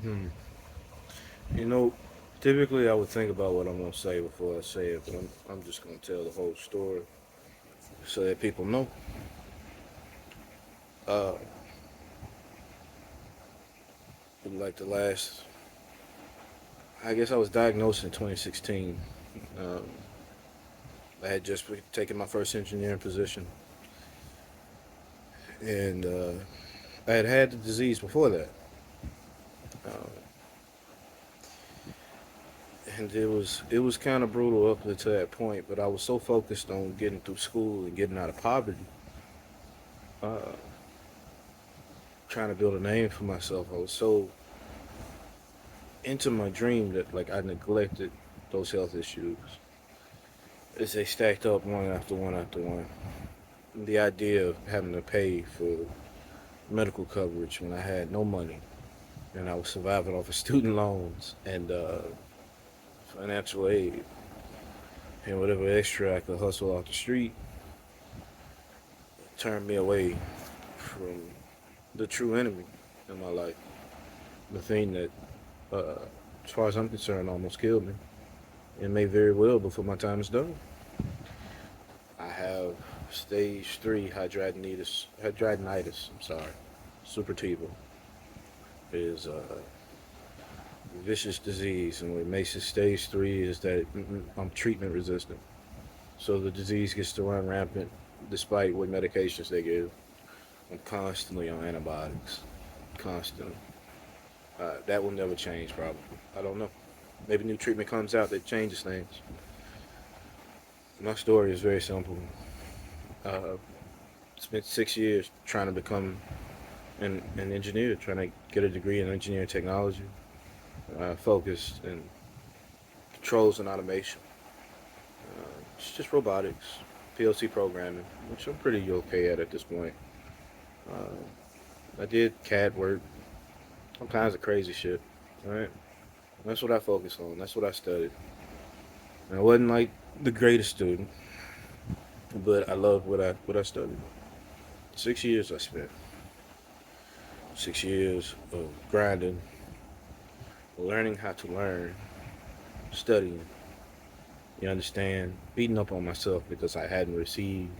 Hmm. You know, typically I would think about what I'm gonna say before I say it, but I'm just gonna tell the whole story so that people know. Uh, like the last, I guess I was diagnosed in 2016. Um, I had just taken my first engineering position, and I had had the disease before that. Um, and it was kind of brutal up to that point, but I was so focused on getting through school and getting out of poverty, uh, trying to build a name for myself. I was so into my dream that like I neglected those health issues as they stacked up one after one after one. The idea of having to pay for medical coverage when I had no money and I was surviving off of student loans and financial aid and whatever extra I could hustle off the street turned me away from the true enemy in my life. The thing that, as far as I'm concerned, almost killed me. It may very well before my time is done. I have stage three hidradenitis. I'm sorry, suppurativa is a vicious disease, and what makes it stage three is that I'm treatment resistant. So the disease gets to run rampant, despite what medications they give. I'm constantly on antibiotics, constantly. That will never change, probably. I don't know. Maybe new treatment comes out that changes things. My story is very simple. Uh, spent 6 years trying to become an engineer, trying to get a degree in engineering technology, focused in controls and automation. It's just robotics, PLC programming, which I'm pretty okay at this point. I did CAD work, all kinds of crazy shit. All right, that's what I focused on. That's what I studied. And I wasn't like the greatest student, but I loved what I studied. 6 years I spent. 6 years of grinding, learning how to learn, studying. You understand? Beating up on myself because I hadn't received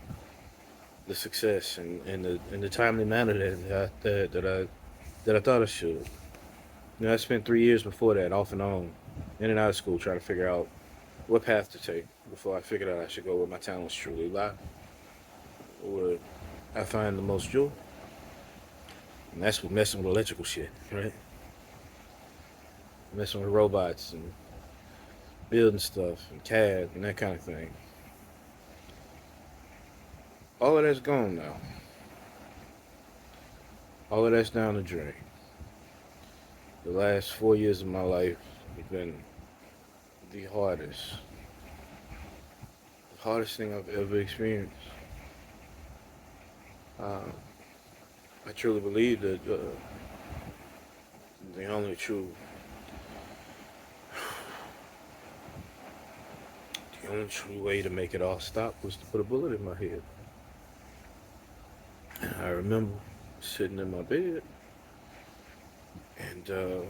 the success and the timely manner that I thought I should. I spent 3 years before that off and on, in and out of school, trying to figure out what path to take before I figured out I should go where my talents truly lie, where I find the most joy. And that's what messing with electrical shit, right? Messing with robots and building stuff and CAD and that kind of thing. All of that's gone now. All of that's down the drain. The last 4 years of my life have been the hardest thing I've ever experienced. Uh, I truly believe that the only true way to make it all stop was to put a bullet in my head. And I remember sitting in my bed, and my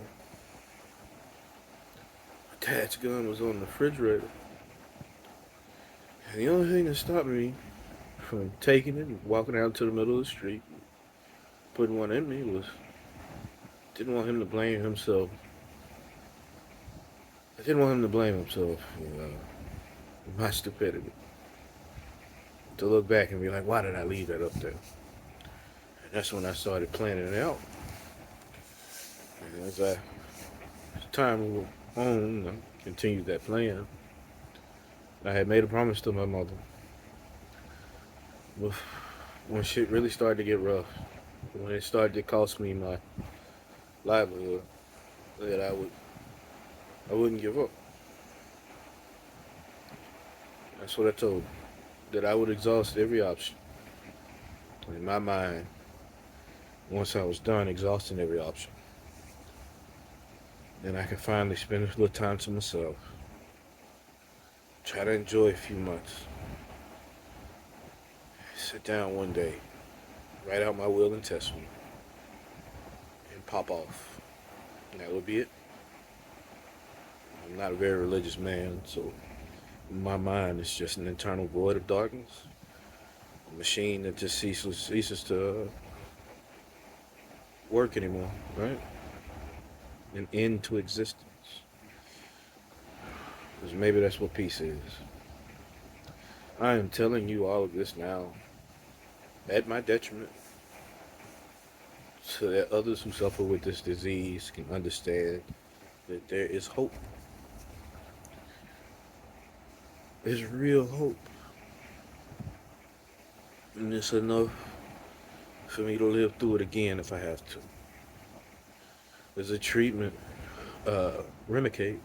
dad's gun was on the refrigerator. And the only thing that stopped me from taking it and walking out to the middle of the street, putting one in me, was didn't want him to blame himself. I didn't want him to blame himself for my stupidity. To look back and be like, why did I leave that up there? And that's when I started planning it out. And as time went on, I continued that plan. I had made a promise to my mother. When shit really started to get rough, when it started to cost me my livelihood, that I wouldn't give up. That's what I told her. That I would exhaust every option. In my mind, once I was done exhausting every option, then I could finally spend a little time to myself. Try to enjoy a few months. Sit down one day, write out my will and testament, and pop off. And that would be it. I'm not a very religious man, so my mind is just an internal void of darkness, a machine that just ceases to work anymore, right? An end to existence. Because maybe that's what peace is. I am telling you all of this now at my detriment so that others who suffer with this disease can understand that there is hope. There's real hope. And it's enough for me to live through it again if I have to. There's a treatment, Remicade,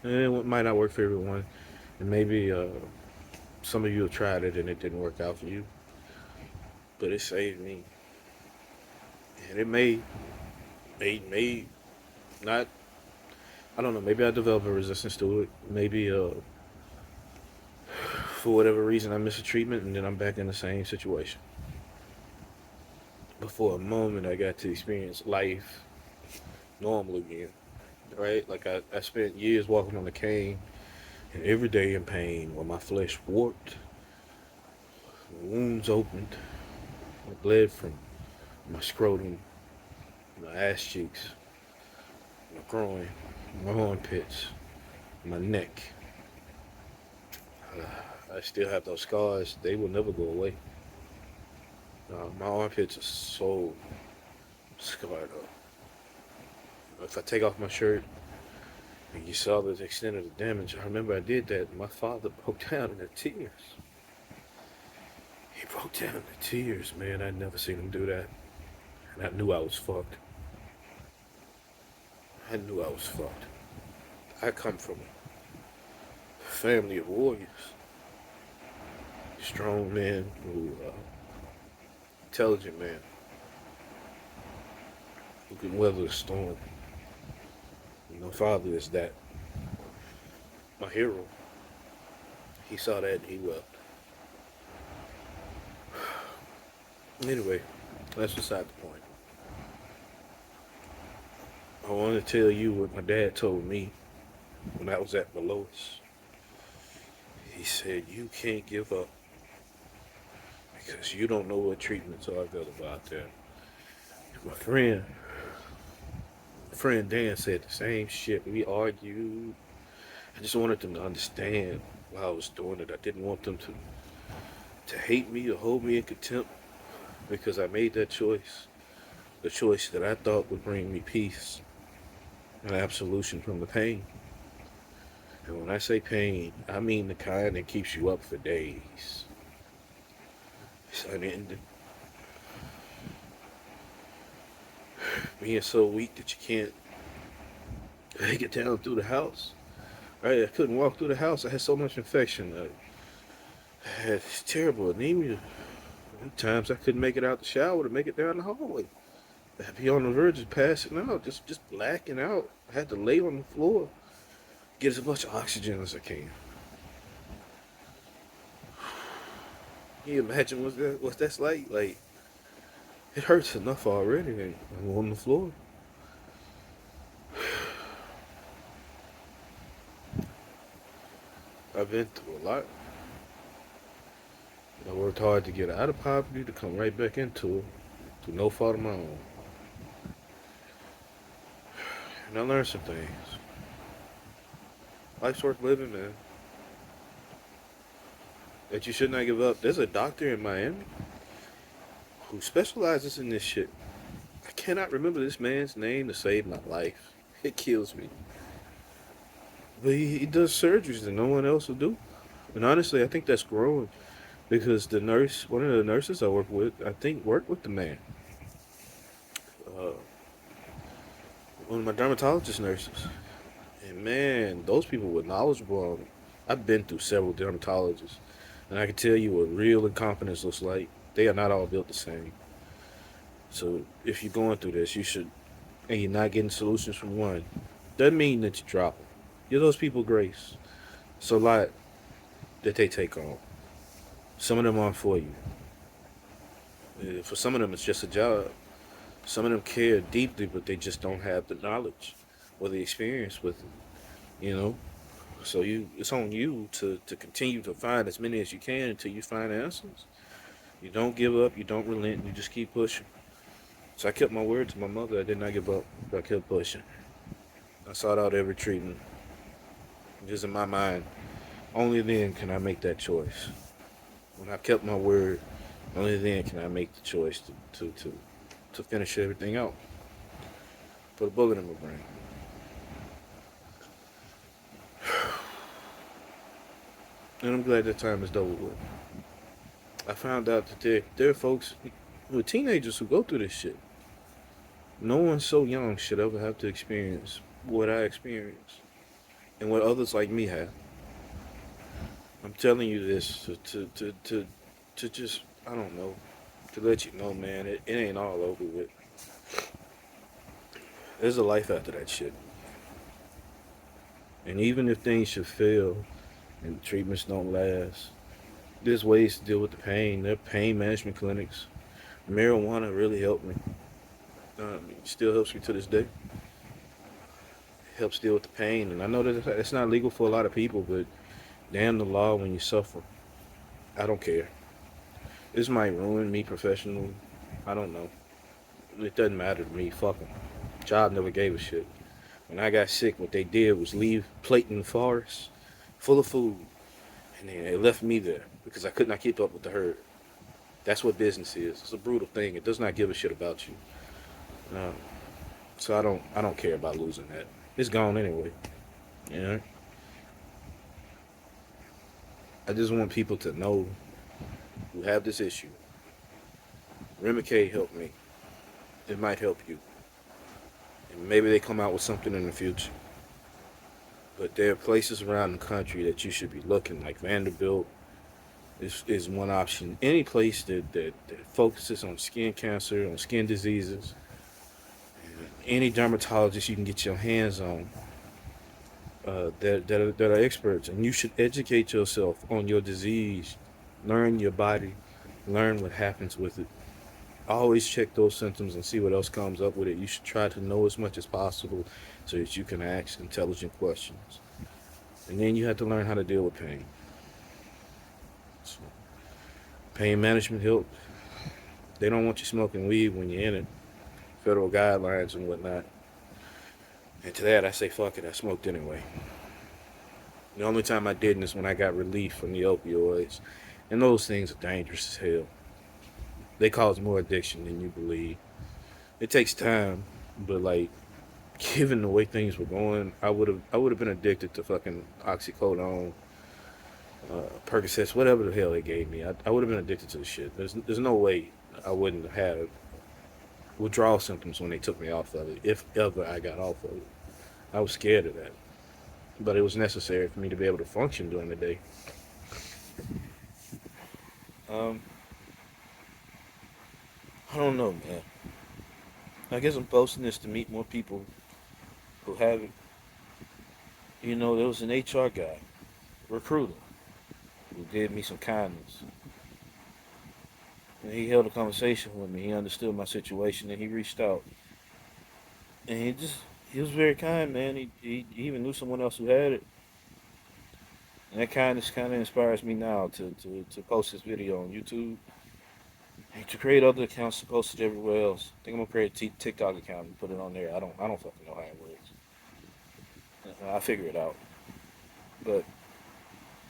and it might not work for everyone. And maybe some of you have tried it and it didn't work out for you. But it saved me. And it may not, I don't know, maybe I developed a resistance to it. Maybe for whatever reason I miss a treatment and then I'm back in the same situation. But for a moment I got to experience life normal again. Right? Like I spent years walking on a cane and every day in pain while my flesh warped, wounds opened, I bled from my scrotum, my ass cheeks, my groin, my armpits, my neck. I still have those scars. They will never go away. My armpits are so scarred up. If I take off my shirt and you saw the extent of the damage, I remember I did that. My father broke down in tears. He broke down in tears, man. I'd never seen him do that. And I knew I was fucked. I knew I was fucked. I come from a family of warriors. Strong men who, intelligent men who can weather the storm. My father is that. My hero. He saw that and he wept. Anyway, that's beside the point. I want to tell you what my dad told me when I was at my lowest. He said, you can't give up because you don't know what treatments are available out there. My friend Dan said the same shit. We argued. I just wanted them to understand why I was doing it. I didn't want them to hate me or hold me in contempt because I made that choice. The choice that I thought would bring me peace and absolution from the pain. And when I say pain, I mean the kind that keeps you up for days. It's unending. Being so weak that you can't make it down through the house. Right? I couldn't walk through the house. I had so much infection. I had terrible anemia. Times I couldn't make it out the shower to make it down the hallway. I'd be on the verge of passing out, just blacking out. I had to lay on the floor, get as much oxygen as I can. Can you imagine what that's like? Like, it hurts enough already, and I'm on the floor. I've been through a lot. I worked hard to get out of poverty to come right back into it, through no fault of my own. And I learned some things. Life's worth living, man. That you should not give up. There's a doctor in Miami who specializes in this shit. I cannot remember this man's name to save my life. It kills me. But he does surgeries that no one else will do. And honestly, I think that's growing because one of the nurses I work with, I think worked with the man. Uh, One of my dermatologist nurses. And man, those people were knowledgeable on it. I've been through several dermatologists. And I can tell you what real incompetence looks like. They are not all built the same. So if you're going through this, and you're not getting solutions from one, doesn't mean that you drop them. Give those people grace. It's a lot that they take on. Some of them aren't for you. For some of them, it's just a job. Some of them care deeply, but they just don't have the knowledge or the experience with it, you know? So it's on you to continue to find as many as you can until you find answers. You don't give up, you don't relent, you just keep pushing. So I kept my word to my mother. I did not give up. I kept pushing. I sought out every treatment. Just in my mind, only then can I make that choice. When I kept my word, only then can I make the choice to finish everything out. Put a bullet in my brain. And I'm glad that time is over with. I found out that there are folks who are teenagers who go through this shit. No one so young should ever have to experience what I experienced and what others like me have. I'm telling you this to just, I don't know, to let you know, man, it ain't all over with. There's a life after that shit. And even if things should fail and treatments don't last, there's ways to deal with the pain. There are pain management clinics. Marijuana really helped me. It still helps me to this day. It helps deal with the pain. And I know that it's not legal for a lot of people, but damn the law when you suffer. I don't care. This might ruin me professionally. I don't know. It doesn't matter to me. Fuck them. Job never gave a shit. When I got sick, what they did was leave plate in the forest full of food. And then they left me there because I could not keep up with the herd. That's what business is. It's a brutal thing. It does not give a shit about you. Um, so I don't care about losing that. It's gone anyway. You know? I just want people to know who have this issue. Remicade helped me. It might help you. And maybe they come out with something in the future. But there are places around the country that you should be looking, like Vanderbilt is one option. Any place that focuses on skin cancer, on skin diseases, any dermatologist you can get your hands on that are experts. And you should educate yourself on your disease, learn your body, learn what happens with it. Always check those symptoms and see what else comes up with it. You should try to know as much as possible so that you can ask intelligent questions. And then you have to learn how to deal with pain. So, pain management help. They don't want you smoking weed when you're in it. Federal guidelines and whatnot. And to that, I say, fuck it, I smoked anyway. The only time I didn't is when I got relief from the opioids. And those things are dangerous as hell. They cause more addiction than you believe. It takes time, but like, given the way things were going, I would have been addicted to fucking oxycodone, Percocets, whatever the hell they gave me. I would have been addicted to the shit. There's no way I wouldn't have had withdrawal symptoms when they took me off of it, if ever I got off of it. I was scared of that, but it was necessary for me to be able to function during the day. Um, I don't know, man. I guess I'm posting this to meet more people who have it. You know, there was an HR guy, recruiter, who did me some kindness. And he held a conversation with me. He understood my situation and he reached out. And he was very kind, man. He even knew someone else who had it. And that kindness kind of inspires me now to post this video on YouTube and to create other accounts to post it everywhere else. I think I'm gonna create a TikTok account and put it on there. I don't fucking know how it works. I'll figure it out. But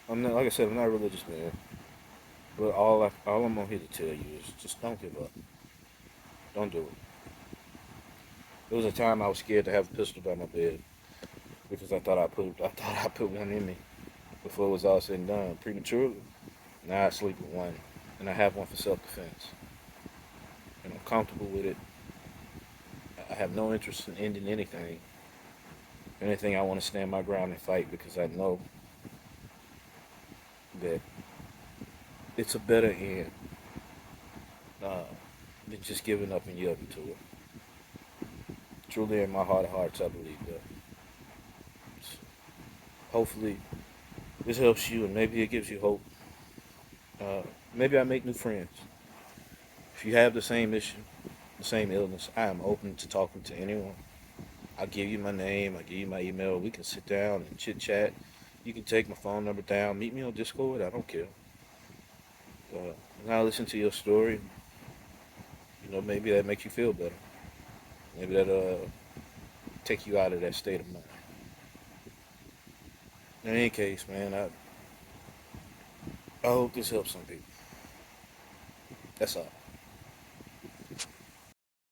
I'm not, like I said, I'm not a religious man. But all I'm on here to tell you is just don't give up. Don't do it. There was a time I was scared to have a pistol by my bed because I thought I put one in me before it was all said and done prematurely. Now I sleep with one, and I have one for self-defense, and I'm comfortable with it. I have no interest in ending anything. If anything, I want to stand my ground and fight because I know that it's a better end uh, than just giving up and yielding to it. Truly, in my heart of hearts, I believe that. So, hopefully, this helps you, and maybe it gives you hope. Maybe I make new friends. If you have the same issue, the same illness, I am open to talking to anyone. I'll give you my name, I'll give you my email. We can sit down and chit chat. You can take my phone number down. Meet me on Discord. I don't care. And I'll listen to your story. Maybe that makes you feel better. Maybe that take you out of that state of mind. In any case, man, I hope this helps some people. That's all.